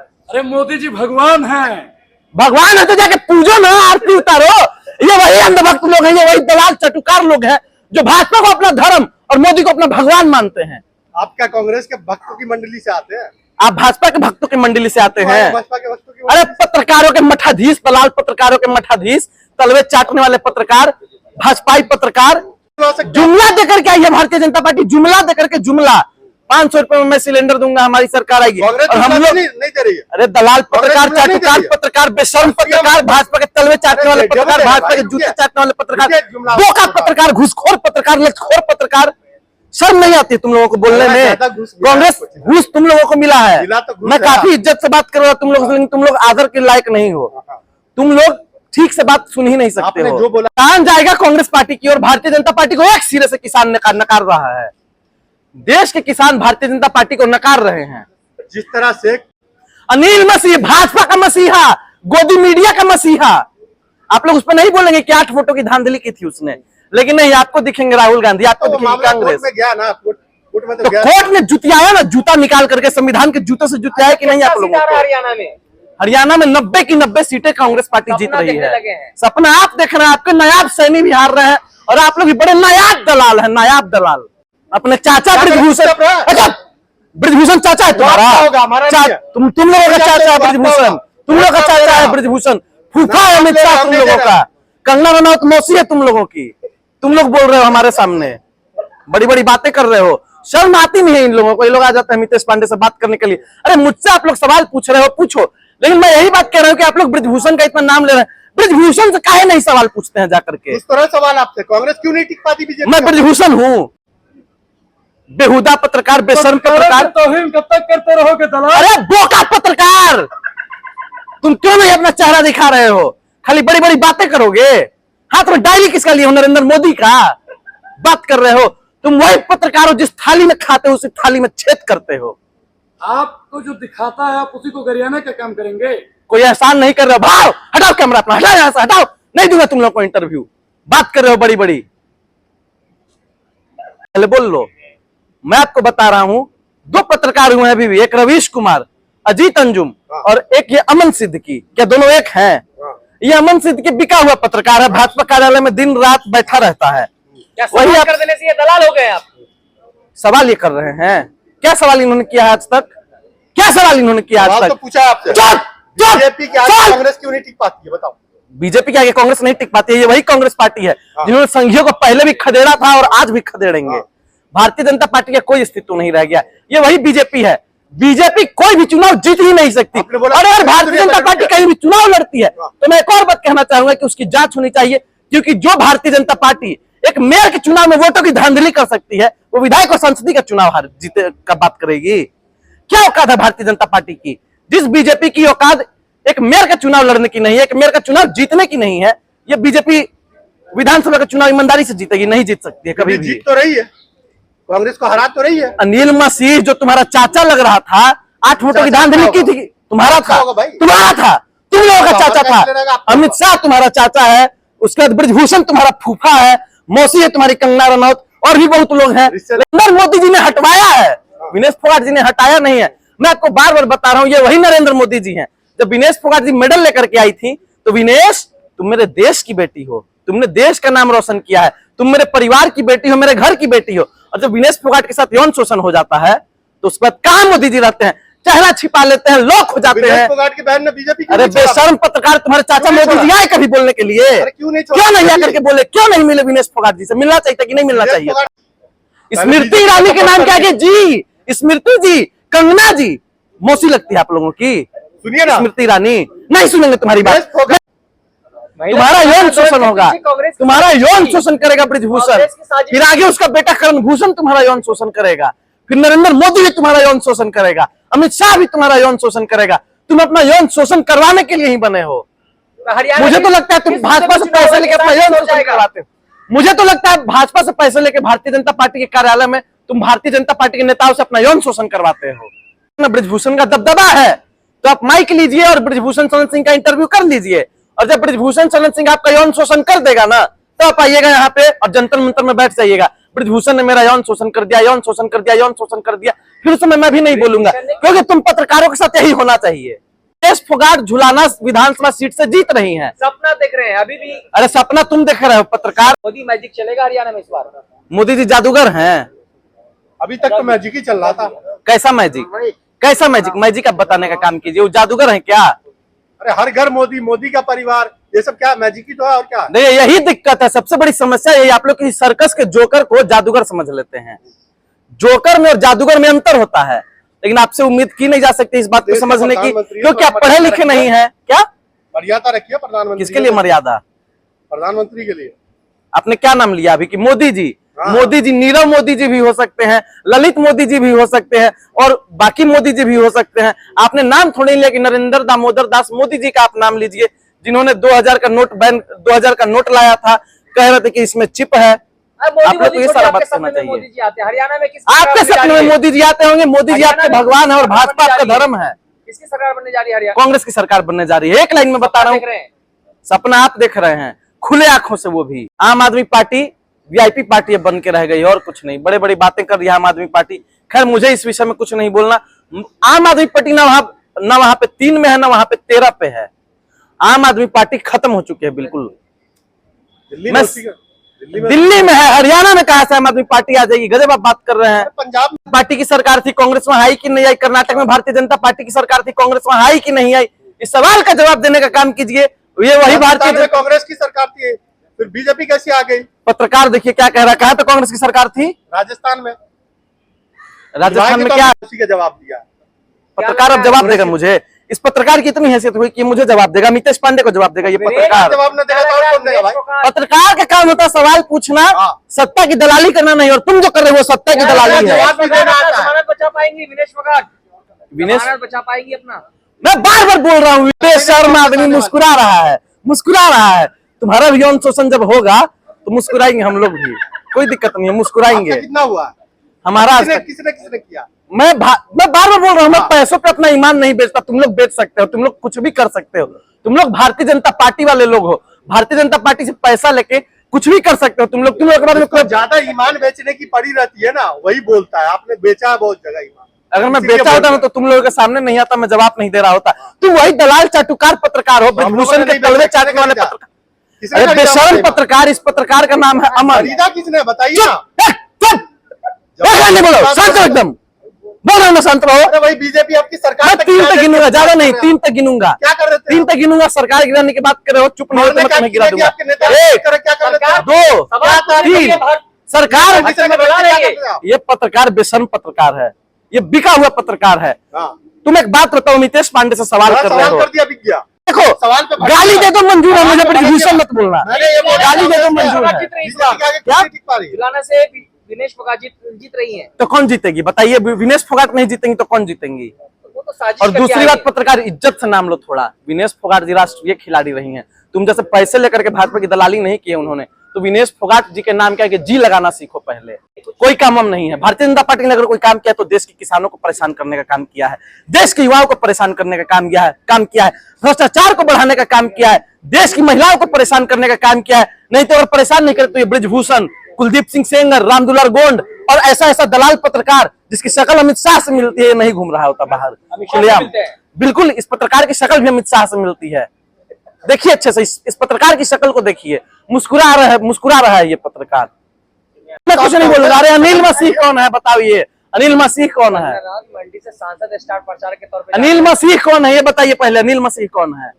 अरे मोदी जी भगवान हैं। भगवान है तो जाके पूजो ना, आरती उतारो। ये वही अंधभक्त लोग हैं, ये वही दलाल चटुकार लोग हैं जो भाजपा को अपना धर्म और मोदी को अपना भगवान मानते हैं। आप क्या कांग्रेस के भक्तों की मंडली से आते हैं? आप भाजपा के भक्तों की मंडली से आते हैं? भाजपा के भक्तों की अरे पत्रकारों के मठाधीश, दलाल पत्रकारों के मठाधीश, तलवे चाटने वाले पत्रकार, भाजपाई पत्रकार जुमला देकर के आई है भारतीय जनता पार्टी। जुमला देकर के, जुमला 500 रुपए में मैं सिलेंडर दूंगा, हमारी सरकार आएगी। और हम लोग नहीं दे रही है। अरे दलाल पत्रकार, चाटुकार पत्रकार, बेशर्म पत्रकार, भाजपा के तलवे चाटने वाले पत्रकार, भाजपा के जूते चाटने वाले पत्रकार, बोका पत्रकार, घूसखोर पत्रकार, लचखोर पत्रकार। शर्म नहीं आती तुम लोगों को बोलने में? कांग्रेस घूस तुम लोगों को मिला है। मैं काफी इज्जत से बात कर रहा हूँ तुम लोग, लेकिन तुम लोग आदर के लायक नहीं हो। तुम लोग ठीक से बात सुन ही नहीं सकते हो। जो बोला किसान जाएगा कांग्रेस पार्टी की, और भारतीय जनता पार्टी को एक सिरे से किसान नकार रहा है। देश के किसान भारतीय जनता पार्टी को नकार रहे हैं। जिस तरह से अनिल मसीह भाजपा का मसीहा, गोदी मीडिया का मसीहा। आप लोग उस पर नहीं बोलेंगे कि 8 वोटों की धांधली की थी उसने, लेकिन नहीं, आपको दिखेंगे राहुल गांधी, आपको दिखेंगे कांग्रेस। में गया ना, कोर्ट में तो कोर्ट ने जुतियाया ना, जूता निकाल करके संविधान के जूते से जुतियाया कि नहीं आप लोगों को? हरियाणा में 90 की 90 सीटें कांग्रेस पार्टी जीत रही है। सपना आप देख रहे हैं, आपके नायाब सैनी भी हार रहे हैं, और आप लोग बड़े नायाब दलाल हैं, नायाब दलाल। अपने चाचा ब्रजभूषण, अच्छा ब्रजभूषण चाचा है तुम्हारा? तुम लोगों का चाचा है ब्रजभूषण, तुम लोगों का चाचा है ब्रजभूषण, फूफा है अमित शाह तुम लोगों का, कंगना रनौत मौसी है तुम लोगों की। तुम लोग बोल रहे हो हमारे सामने, बड़ी बड़ी बातें कर रहे हो। शर्म आती नहीं है इन लोगों को। ये लोग आ जाते हैं मितेश पांडे से बात करने के लिए। अरे मुझसे आप लोग सवाल पूछ रहे हो, पूछो, लेकिन मैं यही बात कह रहा हूँ कि आप लोग ब्रजभूषण का इतना नाम ले रहे हैं। ब्रजभूषण से काहे नहीं सवाल पूछते हैं जाकर के? इस तरह सवाल आपसे, कांग्रेस क्यों नहीं टिक पाती बीजेपी? मैं ब्रजभूषण हूँ, बेहुदा पत्रकार, बेशर्म पत्रकार। तौहीन कब तक करते रहोगे दलाल? अरे बोका पत्रकार, तुम क्यों नहीं अपना चेहरा दिखा रहे हो? खाली बड़ी बड़ी बातें करोगे। हाथ में डायरी किसका लिए हो? नरेंद्र मोदी का। बात कर रहे हो तुम, वही पत्रकार हो जिस थाली में खाते हो उसी थाली में छेद करते हो। आपको जो दिखाता है आप उसी को गरियाने का काम करेंगे। कोई एहसान नहीं कर रहे हो। भाव हटाओ कैमरा अपना, हटाओ यहां से, हटाओ। नहीं दूंगा तुम लोग को इंटरव्यू। बात कर रहे हो बड़ी बड़ी, पहले बोल लो। मैं आपको बता रहा हूं, 2 पत्रकार हुए हैं अभी भी, एक रवीश कुमार, अजीत अंजुम, और एक ये अमन सिद्दीकी। क्या दोनों एक हैं? ये अमन सिद्दीकी बिका हुआ पत्रकार है, भाजपा कार्यालय में दिन रात बैठा रहता है। वही आप कर देने से ये दलाल हो गए आप। सवाल ये कर रहे हैं? क्या सवाल इन्होंने किया है आज तक? क्या सवाल इन्होंने किया आज तक? तो पूछा आपसे, बीजेपी के आगे कांग्रेस क्यों नहीं टिक पाती है, बताओ। बीजेपी के आगे कांग्रेस नहीं टिक पाती है। ये वही कांग्रेस पार्टी है जिन्होंने संघियों को पहले भी खदेड़ा था और आज भी खदेड़ेंगे। भारतीय जनता पार्टी का कोई अस्तित्व नहीं रह गया। ये वही बीजेपी है। बीजेपी कोई भी चुनाव जीत ही नहीं सकती। और अगर भारतीय जनता पार्टी कहीं भी चुनाव लड़ती है तो मैं एक और बात कहना चाहूंगा कि उसकी जांच होनी चाहिए, क्योंकि जो भारतीय जनता पार्टी एक मेयर के चुनाव में वोटों की धांधली कर सकती है, वो विधायक और संसदीय का चुनाव हार जीते का बात करेगी? क्या औकात है भारतीय जनता पार्टी की? जिस बीजेपी की औकात एक मेयर का चुनाव लड़ने की नहीं है, एक मेयर का चुनाव जीतने की नहीं है, ये बीजेपी विधानसभा का चुनाव ईमानदारी से जीतेगी? नहीं जीत सकती है कभी भी। जीत तो रही है, कांग्रेस को हरा तो रही है। अनिल मसीह जो तुम्हारा चाचा लग रहा था, 8 वोटों की धांधली की थी, तुम्हारा था, तुम्हारा था, तुम लोगों का चाचा था। अमित शाह तुम्हारा चाचा है, उसके बाद ब्रजभूषण तुम्हारा फूफा है, मौसी है तुम्हारी कंगना रनौत, और भी बहुत लोग हैं। नरेंद्र मोदी जी ने हटवाया है, विनेश फोगाट जी ने हटाया नहीं है। मैं आपको बार बार बता रहा हूं, ये वही नरेंद्र मोदी जी हैं। जब विनेश फोगाट जी मेडल लेकर के आई थी तो विनेश, तुम मेरे देश की बेटी हो, तुमने देश का नाम रोशन किया है, तुम मेरे परिवार की बेटी हो, मेरे घर की बेटी हो। और जब विनेश फोगाट के साथ यौन शोषण हो जाता है तो उसके बाद कहां मोदी जी रहते हैं? चेहरा छिपा लेते हैं, लोग हो जाते हैं। फोगाट की बहन ने बीजेपी। अरे बेशर्म पत्रकार, तुम्हारे चाचा मोदी जी आए कभी बोलने के लिए? क्यों नहीं आकर के बोले? क्यों नहीं मिले विनेश फोगाट जी से? मिलना चाहिए कि नहीं मिलना चाहिए? स्मृति ईरानी के नाम क्या है जी? स्मृति जी, कंगना जी मौसी लगती है आप लोगों की? सुनिए ना, स्मृति ईरानी नहीं सुनेंगे तुम्हारी बात। तुम्हारा यौन शोषण होगा, तुम्हारा यौन शोषण करेगा ब्रजभूषण, फिर आगे उसका बेटा करण भूषण तुम्हारा यौन शोषण करेगा, फिर नरेंद्र मोदी भी तुम्हारा यौन शोषण करेगा, अमित शाह भी तुम्हारा यौन शोषण करेगा। तुम अपना यौन शोषण करवाने के लिए ही बने हो। मुझे तो लगता है तुम भाजपा से पैसे लेके अपना यौन शोषण करवाते हो। मुझे तो लगता है भाजपा से पैसे लेके भारतीय जनता पार्टी के कार्यालय में तुम भारतीय जनता पार्टी के नेताओं से अपना यौन शोषण करवाते हो। ब्रजभूषण का दबदबा है तो आप माइक लीजिए और ब्रजभूषण शरण सिंह का इंटरव्यू कर लीजिए, और जब ब्रजभूषण शरण सिंह आपका यौन शोषण कर देगा ना, तो आप आइएगा यहाँ पे और जंतर मंतर में बैठ जाइएगा, ब्रजभूषण ने मेरा यौन शोषण कर दिया, यौन शोषण कर दिया, यौन शोषण कर दिया, फिर उस समय मैं भी नहीं बोलूंगा, क्योंकि तुम पत्रकारों के साथ यही होना चाहिए। देश फोगाट झुलाना विधानसभा सीट से जीत रही हैं। सपना देख रहे हैं अभी भी। अरे सपना तुम देख रहे हो, पत्रकार। मोदी मैजिक चलेगा हरियाणा में इस बार? मोदी जी जादूगर हैं। अभी तक तो मैजिक ही चल रहा था। कैसा मैजिक, कैसा मैजिक? मैजिक आप बताने का काम कीजिए, वो जादूगर हैं क्या? अरे हर घर मोदी, मोदी का परिवार, ये सब क्या मैजिक ही तो है और क्या? नहीं, यही दिक्कत है, सबसे बड़ी समस्या यही। आप लोग किसी सर्कस के जोकर को जादूगर समझ लेते हैं। जोकर में और जादूगर में अंतर होता है, लेकिन आपसे उम्मीद की नहीं जा सकती इस बात को समझने की, क्योंकि आप पढ़े लिखे नहीं हैं। क्या मर्यादा रखिए प्रधानमंत्री? किसके लिए मर्यादा? प्रधानमंत्री के लिए। आपने क्या नाम लिया अभी कि मोदी जी? मोदी जी नीरव मोदी जी भी हो सकते हैं, ललित मोदी जी भी हो सकते हैं, और बाकी मोदी जी भी हो सकते हैं। आपने नाम थोड़ी लिया कि नरेंद्र दामोदर दास मोदी जी का आप नाम लीजिए, जिन्होंने 2000 का नोट बैन 2000 का नोट लाया था, कह रहे थे कि इसमें चिप है। आप लोग को ये सारा बात करना चाहिए। मोदी जी आते हैं हरियाणा में, आपके सपने में मोदी जी आते होंगे? मोदी जी आपके भगवान है और भाजपा आपका धर्म है। किसकी सरकार बनने जा रही है हरियाणा? कांग्रेस की सरकार बनने जा रही है। एक लाइन में बता रहा हूँ, सपना आप देख रहे हैं खुले आंखों से। वो भी आम आदमी पार्टी वीआईपी पार्टी बन के रह गई और कुछ नहीं। बड़े बड़ी बातें कर रही है आम आदमी पार्टी। खैर मुझे इस विषय में कुछ नहीं बोलना। आम आदमी पार्टी ना वहां पे 3 में है, ना वहां पे 13 पे है। आम आदमी पार्टी खत्म हो चुकी है बिल्कुल। दिल्ली में है, हरियाणा में कहां से आम आदमी पार्टी आ जाएगी? गजब आप बात कर रहे हैं। पंजाब पार्टी की सरकार थी, कांग्रेस वहां आई कि नहीं आई? कर्नाटक में भारतीय जनता पार्टी की सरकार थी, कांग्रेस वहां आई कि नहीं आई? इस सवाल का जवाब देने का काम कीजिए। ये वही भारतीय कांग्रेस की सरकार थी, फिर बीजेपी कैसे आ गई? पत्रकार देखिए क्या कह रहा है। कहां पे कांग्रेस की सरकार थी? राजस्थान में। राजस्थान में क्या? उसी का जवाब दिया पत्रकार अब जवाब देगा मुझे? इस पत्रकार की इतनी हैसियत हुई कि मुझे जवाब देगा? मितेश पांडे को जवाब देगा ये पत्रकार? जवाब न देगा तो और कौन देगा भाई? पत्रकार का काम होता है सवाल पूछना, सत्ता की दलाली करना नहीं। और तुम जो कर रहे हो सत्ता की दलाली है। जमानत बचा पाएंगी विनेश फोगाट? विनेश बचा पाएगी अपना? मैं बार बार बोल रहा हूँ, बेशर्म आदमी मुस्कुरा रहा है, मुस्कुरा रहा है। तुम्हारा भी यौन शोषण जब होगा तो मुस्कुराएंगे हम लोग भी, कोई दिक्कत नहीं है, मुस्कुराएंगे। कितना हुआ हमारा? किसने किया? मैं बार बार बोल रहा हूँ, मैं पैसों पे अपना ईमान नहीं बेचता। तुम लोग बेच सकते हो, तुम लोग कुछ भी कर सकते हो। तुम लोग भारतीय जनता पार्टी वाले लोग हो, भारतीय जनता पार्टी से पैसा लेके कुछ भी कर सकते हो। तुम लोग के बारे में ज्यादा ईमान बेचने की पड़ी रहती है ना, वही बोलता है। आपने बेचा है बहुत जगह ईमान। अगर मैं बेचा होता ना तो तुम लोगों के सामने नहीं आता, मैं जवाब नहीं दे रहा होता। तुम वही दलाल चाटुकार पत्रकार हो, ब्रजभूषण के तलवे चाटने वाले पत्रकार। अरे बेशर्म पत्रकार। इस पत्रकार का नाम है अमन। खरीदा किसने बताइए ना? नहीं बोलो, शांत रहो एकदम। बोल रहा हूँ ना, शांत रहो। अरे वही बीजेपी आपकी सरकार। मैं 3 तक गिनूंगा, ज्यादा नहीं, 3 तक गिनूंगा। क्या कर रहे थे? 3 तक गिनूंगा। सरकार गिराने की बात कर रहे हो, चुप नहीं हो तो मैं तुम्हें गिरा दूंगा। 1 2 3। सरकार, ये पत्रकार बेशर्म पत्रकार है, ये बिका हुआ पत्रकार है। तुम एक बात बताओ, मितेश पांडे से सवाल कर रहे हो। देखो, सवाल पे गाली दे दो मंजूर है, मुझे ब्रजभूषण मत बोलना। गाली दे दो मंजूर है। जुलाना से विनेश फोगाट जीत रही हैं। तो कौन जीतेगी बताइए? विनेश फोगाट नहीं जीतेंगी तो कौन जीतेंगी? वो तो साजिश और करके दूसरी आई बात, है। पत्रकार इज्जत से नाम लो थोड़ा। विनेश फोगाट जी राष्ट्रीय खिलाड़ी रही हैं। तुम जैसे पैसे लेकर के भाजपा की दलाली नहीं किए उन्होंने। तो विनेश फोगाट जी के नाम क्या है कि जी लगाना सीखो पहले। कोई काम हम नहीं है। भारतीय जनता पार्टी ने अगर कोई काम किया तो देश के किसानों को परेशान करने का काम किया है, देश के युवाओं को परेशान करने का काम किया है, भ्रष्टाचार को बढ़ाने का काम किया है, देश की महिलाओं को परेशान करने का काम किया है। नहीं तो अगर परेशान नहीं करे तो ये ब्रजभूषण, कुलदीप सिंह सेंगर, रामदुलार गोंड और ऐसा दलाल पत्रकार जिसकी शक्ल अमित शाह से मिलती है नहीं घूम रहा होता बाहर खुलेआम। बिल्कुल, इस पत्रकार की शक्ल भी अमित शाह से मिलती है। देखिए अच्छे से इस पत्रकार की शक्ल को देखिए, मुस्कुरा रहा है ये पत्रकार। मैं कुछ नहीं बोलूंगा। अरे अनिल मसीह कौन है बताओ? ये अनिल मसीह कौन है? मंडी से सांसद स्टार प्रचारक के तौर पे अनिल मसीह कौन है ये बताइए पहले। अनिल मसीह कौन है?